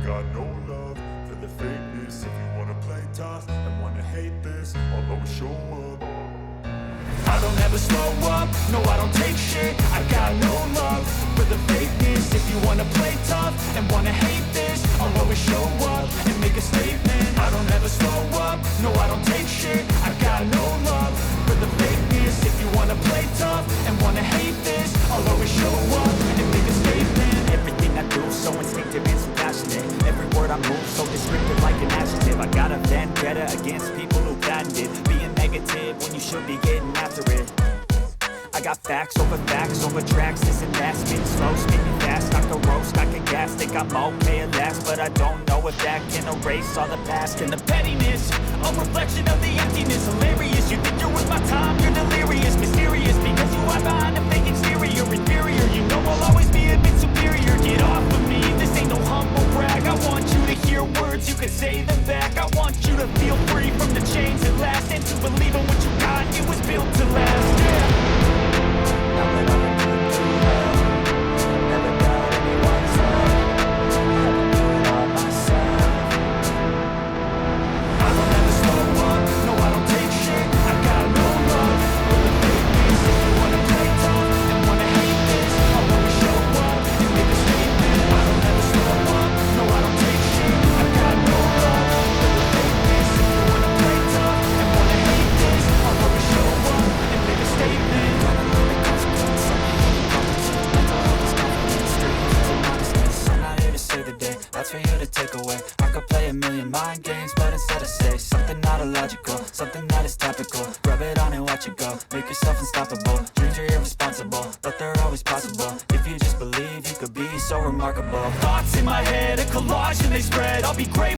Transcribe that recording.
got no love for the fakeness. If you wanna play tough and wanna hate this, I'll always show up. I don't ever slow up, no I don't take shit. I got no love for the fakeness. If you wanna play tough and wanna hate this, I'll always show up and make a statement. I don't ever slow up, no I don't take shit. I got no love for the fakeness. If you wanna play tough and wanna hate this, I'll always show up and make a statement. Everything I do so instinctive and so passionate. Every word I move so descriptive like an adjective. I got a vendetta against people who patented being negative when you should be getting after it. I got facts over tracks, this and that. Spitting slow, spitting fast, I can roast, I can gas. Think I'm okay at last, but I don't know if that can erase all the past. And the pettiness, a reflection of the emptiness. Hilarious, you think you're worth my time, you're delirious. Mysterious, because you hide behind a fake exterior. Inferior, you know I'll always be a bit superior. Get off of me, this ain't no humble brag. I want you to hear words, you can say them back. I want you to feel free from the chains at last, and to believe in what you got, it was built to last. Yeah. Now that I've been through hell, never got anyone's help. Had to do it all myself. I don't ever slow up, no I don't take shit. I got no love for the fakeness. If you wanna play tough and wanna hate this, I'll always show up and make a statement. I don't ever slow up, no I don't take shit. I got no love for the fakeness. If you wanna play tough and wanna hate this, I'll always show up and make a statement. That's for you to take away. I could play a million mind games, but instead I say something not illogical, something that is topical. Rub it on and watch it go. Make yourself unstoppable. Dreams are irresponsible, but they're always possible. If you just believe, you could be so remarkable. Thoughts in my head, a collage and they spread. I'll be great.